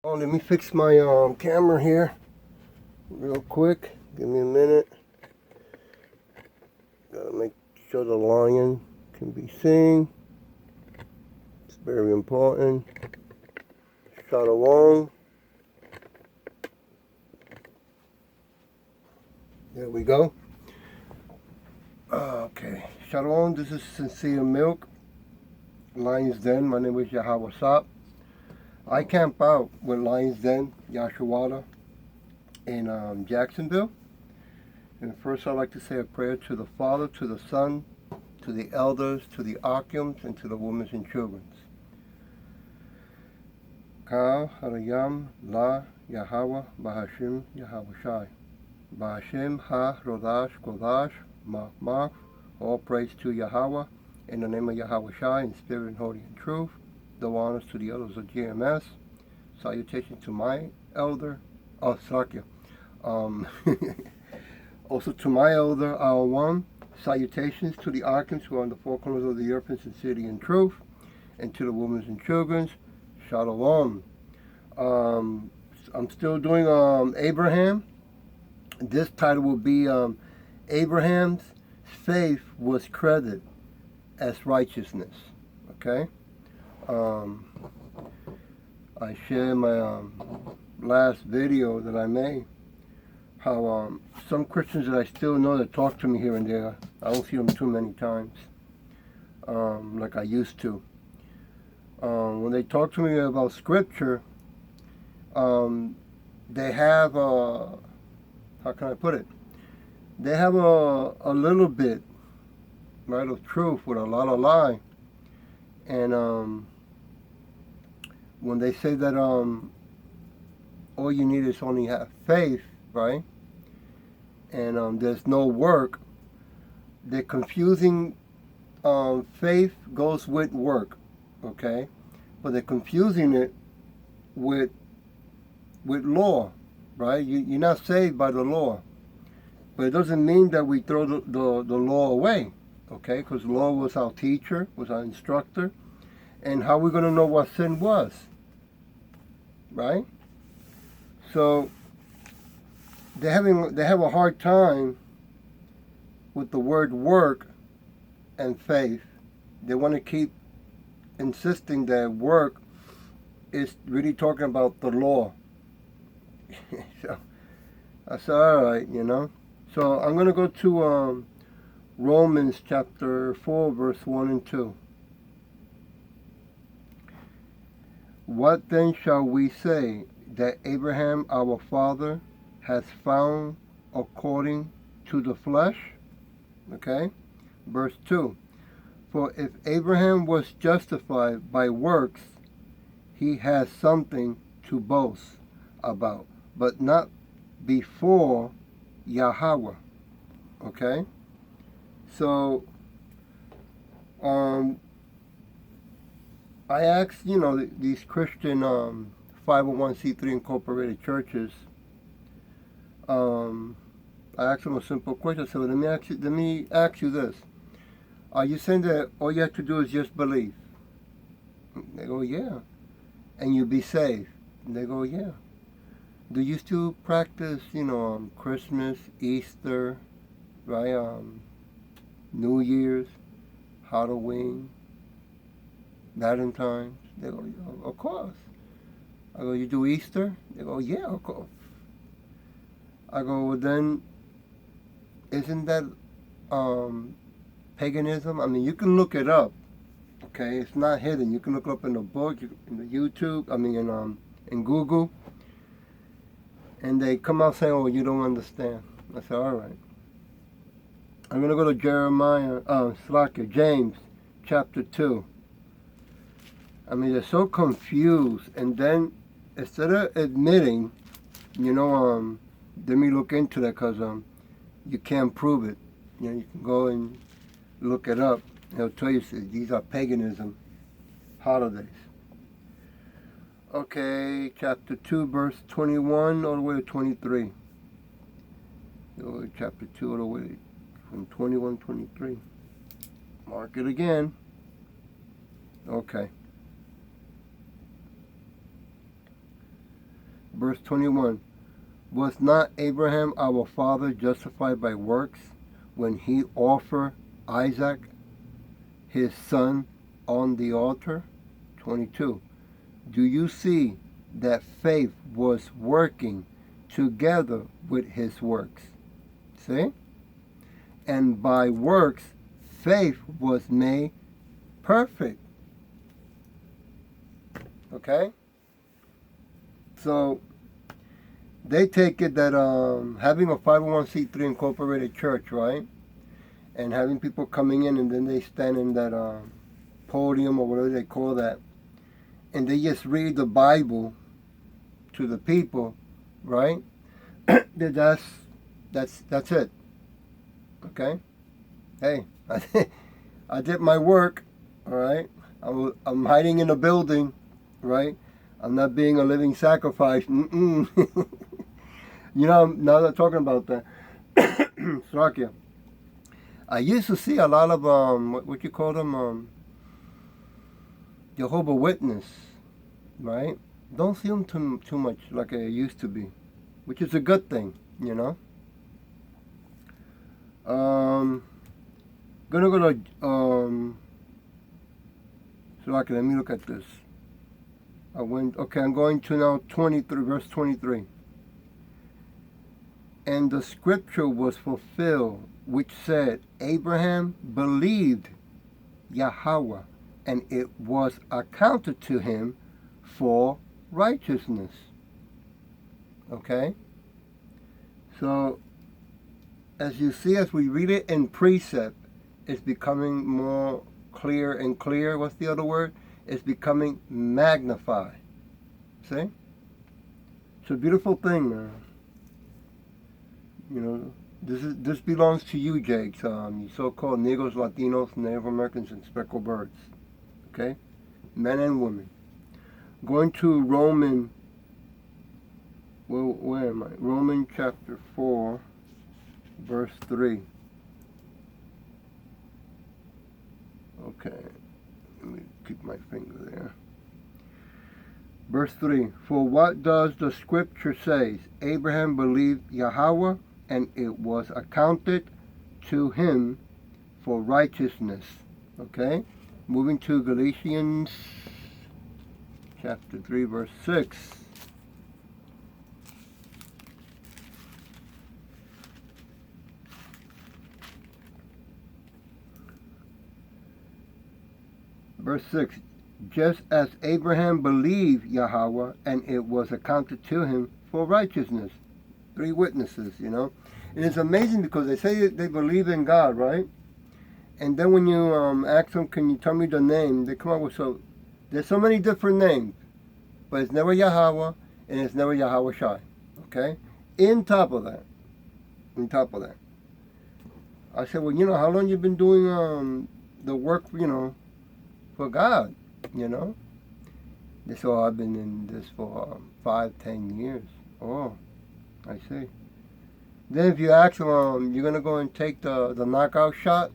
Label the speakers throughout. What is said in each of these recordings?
Speaker 1: Oh, let me fix my camera here real quick. Give me a minute. Gotta make sure the lion can be seen. It's very important. Shalom. There we go. Okay. Shalom. This is Sincere Milk. Lion's Den. My name is Yahweh Sap. I camp out with Lion's Den, Yashawada, in Jacksonville. And first I'd like to say a prayer to the Father, to the Son, to the elders, to the Akims, and to the women and children. Ka Harayam La Yahweh Bahashim Yahweh Shai. Bahashim Ha Rodash Kodash Mach. All praise to Yahweh in the name of Yahweh Shai, in spirit and holy and truth. The honors to the elders of GMS. Salutation to my elder. Oh, Slakia. Also to my elder, our one. Salutations to the Akims who are on the four corners of the earth in sincerity and truth. And to the women and children, Shalom. I'm still doing Abraham. This title will be Abraham's faith was credited as righteousness. Okay? I shared my last video that I made how some Christians that I still know that talk to me here and there, I don't see them too many times like I used to. When they talk to me about scripture, they have how can I put it? They have a little bit, right, of truth with a lot of lie. And when they say that all you need is only have faith, right? And there's no work, they're confusing faith goes with work, okay? But they're confusing it with law, right? You're not saved by the law. But it doesn't mean that we throw the law away, okay? Because law was our teacher, was our instructor. And how are we going to know what sin was, right? So they have a hard time with the word work and faith. They want to keep insisting that work is really talking about the law. So I said, all right, you know. So I'm going to go to Romans chapter 4, verse 1 and 2. What then shall we say that Abraham our father has found according to the flesh? Okay. Verse 2. For if Abraham was justified by works, he has something to boast about, but not before Yahweh. Okay? So, I asked, these Christian 501c3 incorporated churches, I asked them a simple question. I said, let me ask you this. Are you saying that all you have to do is just believe? They go, yeah. And you'll be saved? And they go, yeah. Do you still practice, Christmas, Easter, right? New Year's, Halloween, Valentine's? They go, yeah, of course. I go, you do Easter? They go, yeah, of course. I go, well then, isn't that paganism? I mean, you can look it up, okay? It's not hidden. You can look it up in the book, in the YouTube, in Google. And they come out saying, oh, you don't understand. I said, all right. I'm going to go to James chapter 2. I mean, they're so confused. And then, instead of admitting, let me look into that because you can't prove it. You can go and look it up. He'll tell you these are paganism holidays. Okay, chapter 2, verse 21 all the way to 23. Chapter 2 all the way from 21, 23. Mark it again. Okay. verse 21. Was not Abraham our father justified by works when he offered Isaac, his son, on the altar? 22. Do you see that faith was working together with his works? See? And by works, faith was made perfect. Okay? So, they take it that having a 501c3 incorporated church, right? And having people coming in and then they stand in that podium or whatever they call that. And they just read the Bible to the people, right? that's it. Okay? Hey, I did my work, all right? I'm hiding in a building, right? I'm not being a living sacrifice. You know, now that I'm talking about that, Slovakia, I used to see a lot of, what you call them, Jehovah's Witness, right? Don't see them too much like I used to be, which is a good thing, you know? Gonna go to, Slovakia, let me look at this. I'm going to now 23, verse 23. And the scripture was fulfilled, which said, Abraham believed Yahweh, and it was accounted to him for righteousness. Okay? So, as you see, as we read it in precept, it's becoming more clear and clear. What's the other word? It's becoming magnified. See? It's a beautiful thing, man. You know, this belongs to you, Jakes, you so-called Negros, Latinos, Native Americans, and speckled birds. Okay? Men and women. Going to Roman, well, where am I? Roman chapter 4, verse 3. Okay. Let me keep my finger there. Verse 3. For what does the scripture say? Abraham believed Yahweh, and it was accounted to him for righteousness. Okay? Moving to Galatians chapter 3, verse 6. Verse 6, just as Abraham believed Yahweh, and it was accounted to him for righteousness. 3 witnesses, you know. And it's amazing because they say they believe in God, right? And then when you ask them, can you tell me the name? They come up with, there's so many different names. But it's never Yahweh, and it's never Yahweh Shai. Okay? In top of that. I said, well, you know, how long you been doing the work, you know, for God, you know? They said, oh, I've been in this for 5-10 years. Oh, I see. Then if you ask them, you're going to go and take the knockout shot?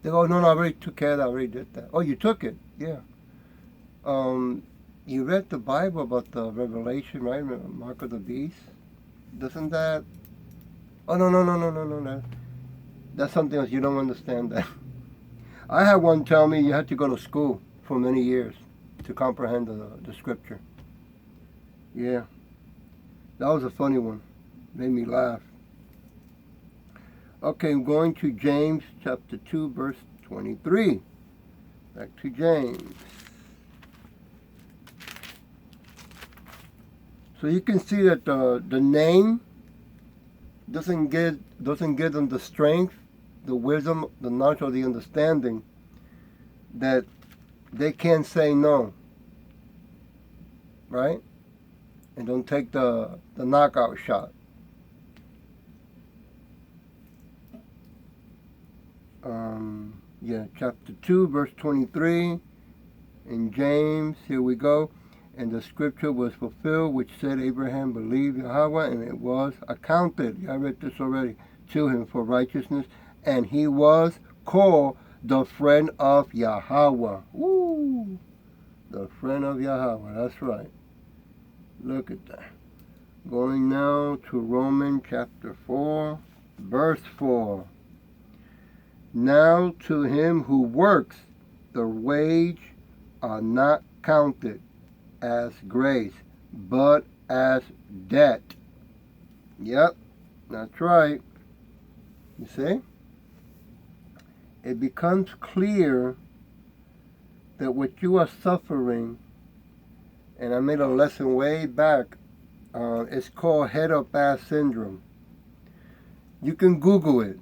Speaker 1: They go, no, I already took care of that. I already did that. Oh, you took it? Yeah. You read the Bible about the Revelation, right? Mark of the Beast? Doesn't that... Oh, no. That's something else. You don't understand that. I had one tell me you had to go to school for many years to comprehend the scripture. Yeah. That was a funny one. Made me laugh. Okay, I'm going to James chapter 2, verse 23. Back to James. So you can see that the name doesn't give them the strength, the wisdom, the knowledge, or the understanding that they can't say no. Right? And don't take the knockout shot. Chapter 2, verse 23 in James, here we go. And the scripture was fulfilled, which said Abraham believed Yahweh, and it was accounted, I read this already, to him for righteousness, and he was called the friend of Yahweh. Woo! The friend of Yahweh, that's right. Look at that. Going now to Romans chapter 4, verse 4. Now to him who works, the wage are not counted as grace, but as debt. Yep, that's right. You see? It becomes clear that what you are suffering, and I made a lesson way back, it's called head up ass syndrome. You can Google it.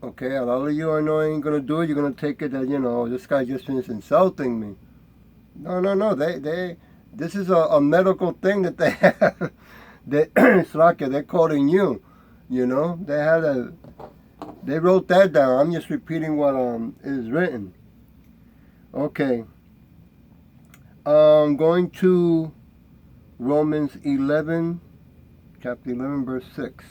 Speaker 1: Okay, a lot of you I know ain't gonna do it. You're gonna take it that, this guy just finished insulting me. No. This is a medical thing that they have. It's like they're quoting you. They wrote that down. I'm just repeating what is written. Okay. Going to Romans 11, chapter 11, verse 6.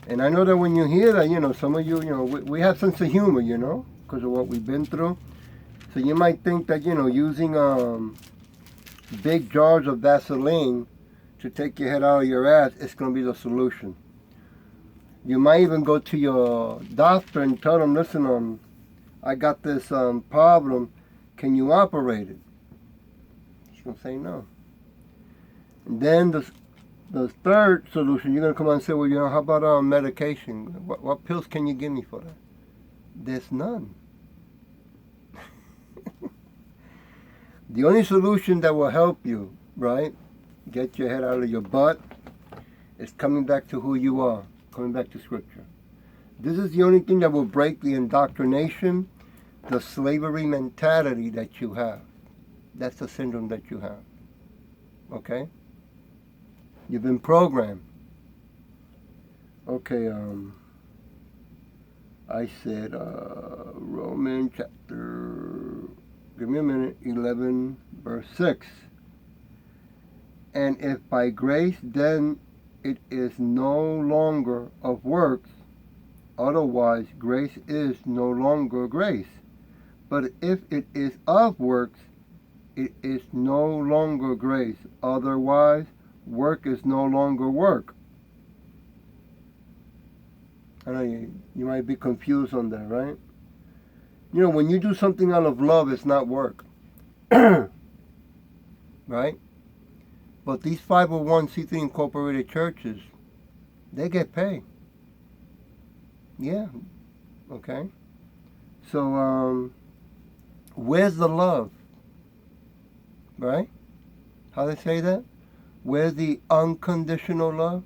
Speaker 1: And I know that when you hear that, some of you, we have sense of humor, because of what we've been through. So you might think that, using big jars of Vaseline to take your head out of your ass is going to be the solution. You might even go to your doctor and tell them, listen, I got this problem. Can you operate it? She's going to say no. And then the third solution, you're going to come on and say, well, how about medication? What pills can you give me for that? There's none. The only solution that will help you, right, get your head out of your butt, is coming back to who you are, coming back to Scripture. This is the only thing that will break the indoctrination, the slavery mentality that you have. That's the syndrome that you have. Okay? You've been programmed. Okay, I said Romans chapter, give me a minute, 11, verse 6. And if by grace, then it is no longer of works, otherwise grace is no longer grace. But if it is of works, it is no longer grace, otherwise work is no longer work. I know you might be confused on that, right? When you do something out of love, it's not work. Right? But these 501c3 incorporated churches, they get paid. Yeah. Okay. So, where's the love? Right? How they say that? Where's the unconditional love?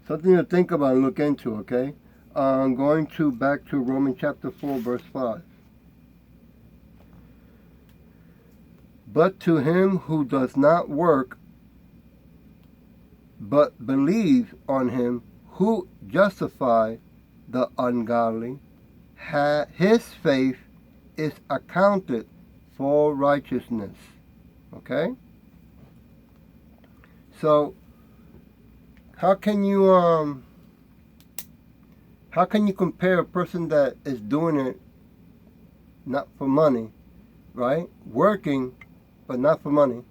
Speaker 1: Something to think about and look into, okay? I'm going back to Romans chapter 4, verse 5. But to him who does not work, but believes on him who justifies the ungodly, his faith is accounted for righteousness. Okay? So, how can you compare a person that is doing it not for money, right? Working, but not for money,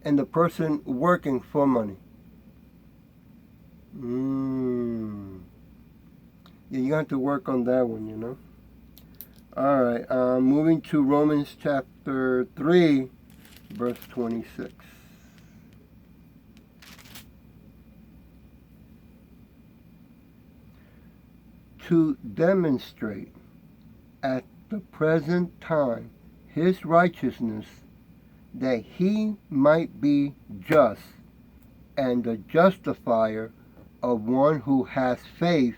Speaker 1: and the person working for money? Yeah, you have to work on that one, All right, moving to Romans chapter 3, verse 26. To demonstrate at the present time his righteousness, that he might be just and the justifier of one who has faith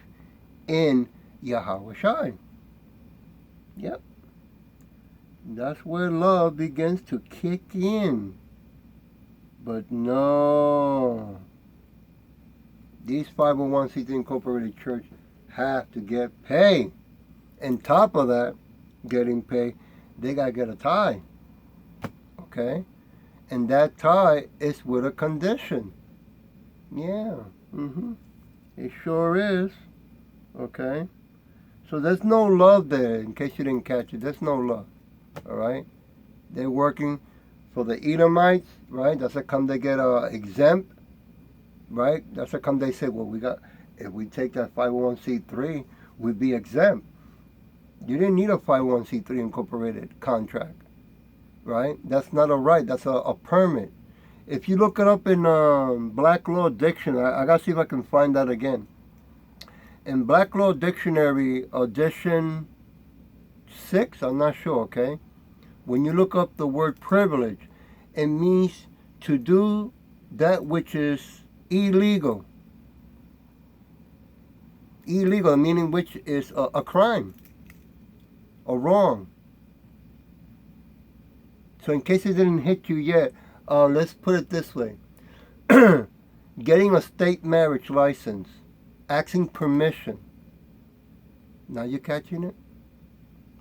Speaker 1: in Yahawashi. Yep. That's where love begins to kick in. But no. These 501c3 incorporated churches have to get paid. And top of that, getting paid, they got to get a tithe. Okay? And that tithe is with a condition. Yeah. It sure is. Okay? So there's no love there, in case you didn't catch it. There's no love. All right? They're working for the Edomites, right? That's how come they get exempt, right? That's how come they say, well, if we take that 501c3, we'd be exempt. You didn't need a 501c3 incorporated contract, right? That's not a right. That's a permit. If you look it up in Black Law Dictionary, I got to see if I can find that again. In Black Law Dictionary, edition 6, I'm not sure, okay? When you look up the word privilege, it means to do that which is illegal. Illegal, meaning which is a crime, or wrong. So in case it didn't hit you yet, let's put it this way. Getting a state marriage license, asking permission. Now you're catching it?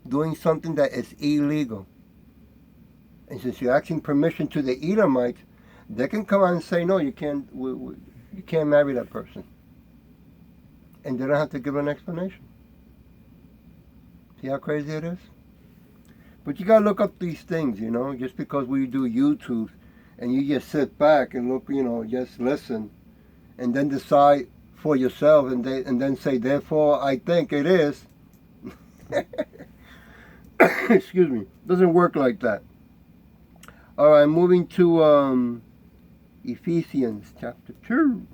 Speaker 1: Doing something that is illegal. And since you're asking permission to the Edomites, they can come out and say, no, you can't marry that person. And they don't have to give an explanation. See how crazy it is? But you gotta look up these things, you know, just because we do YouTube and you just sit back and look, you know, just listen and then decide for yourself and then say, therefore I think it is. Excuse me. Doesn't work like that. All right, moving to Ephesians chapter 2,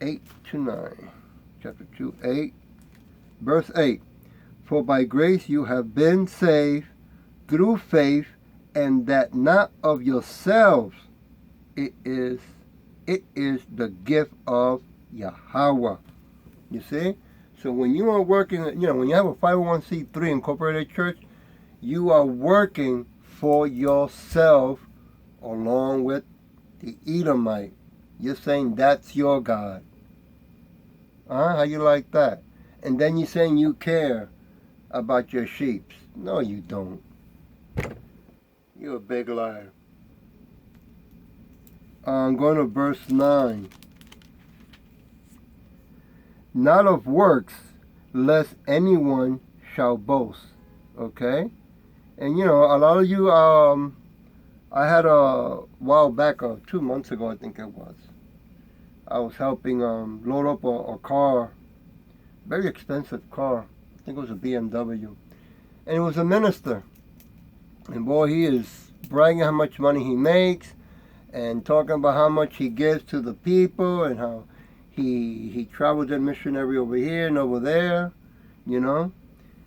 Speaker 1: 8 to 9. Chapter 2, 8, verse 8. For by grace you have been saved through faith, and that not of yourselves. It is the gift of Yahweh. You see? So when you are working, you know, when you have a 501c3 incorporated church, you are working for yourself along with the Edomite. You're saying that's your God. How you like that? And then you're saying you care about your sheep. No, you don't. You're a big liar. I'm going to verse 9. Not of works, lest anyone shall boast. Okay? And you know, a lot of you, I had a while back, 2 months ago, I think it was. I was helping load up a car, very expensive car. I think it was a BMW. And it was a minister. And boy, he is bragging how much money he makes and talking about how much he gives to the people and how he traveled in missionary over here and over there, you know.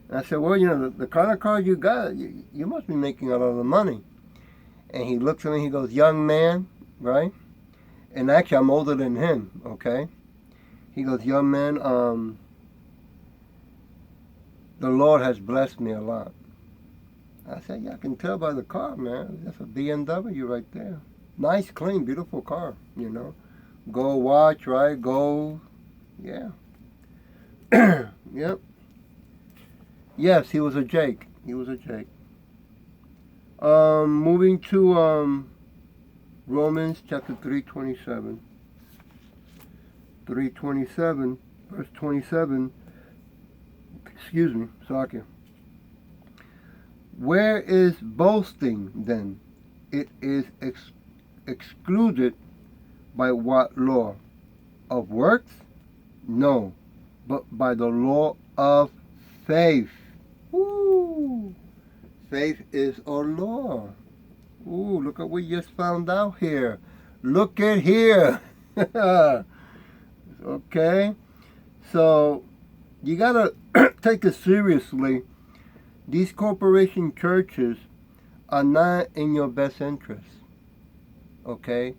Speaker 1: And I said, well, you know, the kind of car you got, you must be making a lot of money. And he looks at me, he goes, young man, right? And actually, I'm older than him, okay? He goes, young man, the Lord has blessed me a lot. I said, yeah, I can tell by the car, man. That's a BMW right there. Nice, clean, beautiful car, you know. Gold watch, right? Gold. Yeah. Yep. Yes, he was a Jake. He was a Jake. Moving to Romans chapter 3:27. 3:27, verse 27. Excuse me, Sakya. Where is boasting then? It is excluded by what law? Of works? No, but by the law of faith. Ooh, faith is a law. Ooh, look at what we just found out here. Look at here. Okay, so you gotta take it seriously. These corporation churches are not in your best interest. Okay,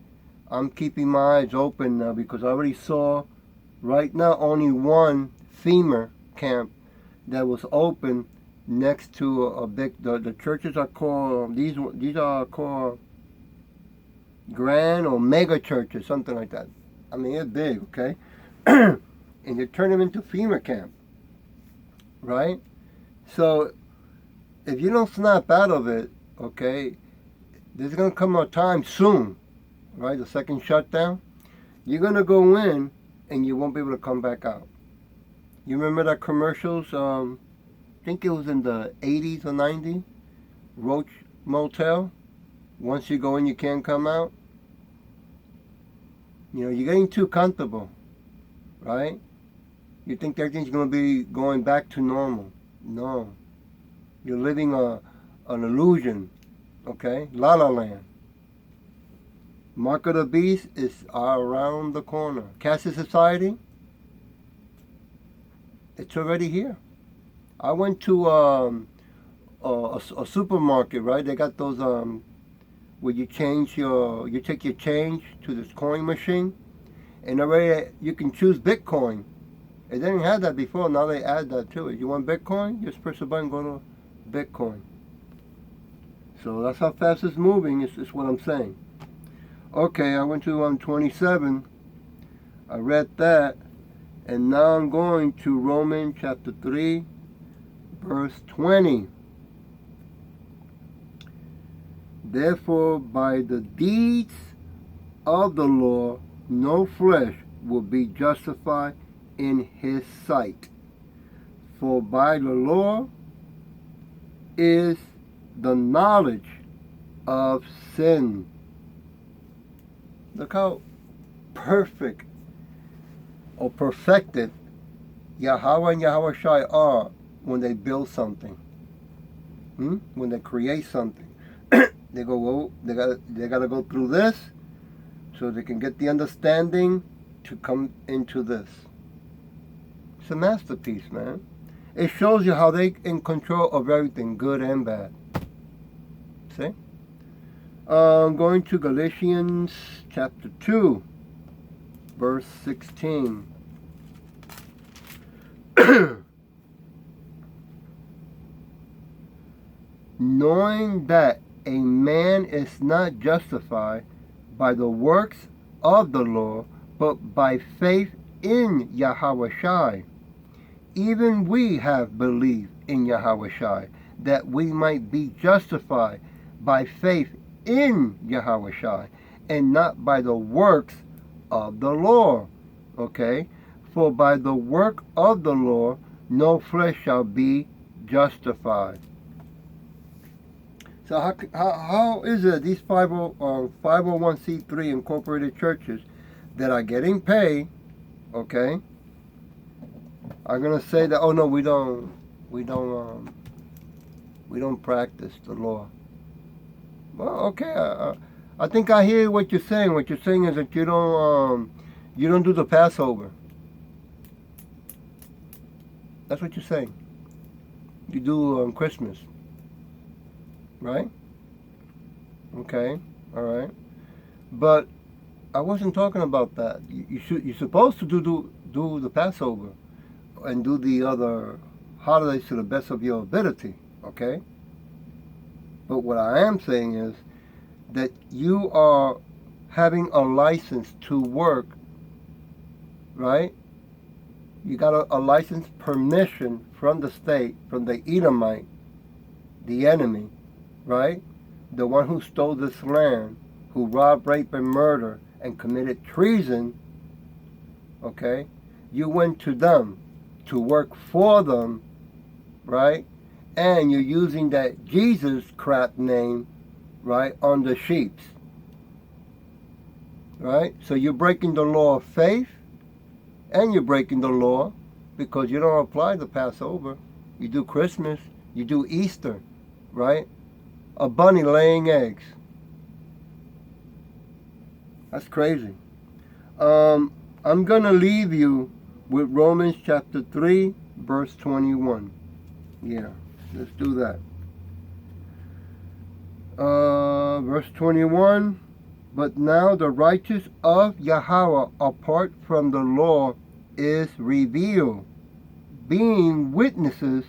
Speaker 1: I'm keeping my eyes open now because I already saw right now only one FEMA camp that was open next to a big. The churches are called these are called grand or mega churches, something like that. I mean, it's big, okay, and they turn them into FEMA camp, right? So if you don't snap out of it, okay, there's going to come a time soon, right, the second shutdown, you're going to go in and you won't be able to come back out. You remember that commercials, I think it was in the 80s or 90s, Roach motel. Once you go in, you can't come out. You know, you're getting too comfortable, right? You think everything's going to be going back to normal. No. You're living an illusion, okay? La La Land. Mark of the Beast is around the corner. Cashless society, it's already here. I went to a supermarket, right? They got those where you take your change to this coin machine, and already you can choose Bitcoin. They didn't have that before. Now they add that to it. You want Bitcoin? Just press a button, go to Bitcoin. So that's how fast it's moving. It's what I'm saying. Okay, I went to 27. I read that, and now I'm going to Romans chapter 3, verse 20. Therefore, by the deeds of the law, no flesh will be justified in his sight. For by the law is the knowledge of sin. Look how perfect or perfected Yahweh and Yahweh Shai are when they build something. When they create something. They go, well, they gotta go through this so they can get the understanding to come into this. It's a masterpiece, man. It shows you how they in control of everything, good and bad. See? Going to Galatians chapter 2, verse 16. Knowing that a man is not justified by the works of the law, but by faith in Yahweh Shai. Even we have believed in Yahweh Shai, that we might be justified by faith in Yahweh Shai, and not by the works of the law. Okay? For by the work of the law, no flesh shall be justified. So how is it these 501c3 incorporated churches that are getting paid, okay, are gonna say that, oh no, we don't practice the law? Well, okay, I think I hear what you're saying. What you're saying is that you don't do the Passover. That's what you're saying. You do Christmas. Right? Okay, all right. But I wasn't talking about that. You're supposed to do the Passover and do the other holidays to the best of your ability, okay? But what I am saying is that you are having a license to work, right? You got a license permission from the state, from the Edomite, the enemy, right? The one who stole this land, who robbed, raped, and murdered, and committed treason, okay? You went to them to work for them, right? And you're using that Jesus crap name, right, on the sheeps, right? So you're breaking the law of faith, and you're breaking the law because you don't apply the Passover. You do Christmas, you do Easter, right? A bunny laying eggs. That's crazy. I'm going to leave you with Romans chapter 3, verse 21. Yeah, let's do that. Verse 21. But now the righteousness of Yahweh apart from the law is revealed, being witnesses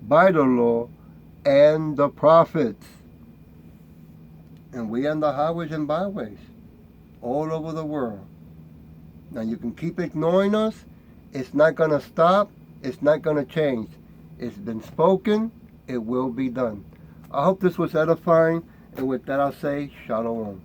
Speaker 1: by the law and the prophets. And we on the highways and byways all over the world. Now you can keep ignoring us. It's not going to stop. It's not going to change. It's been spoken. It will be done. I hope this was edifying. And with that I'll say, Shalom.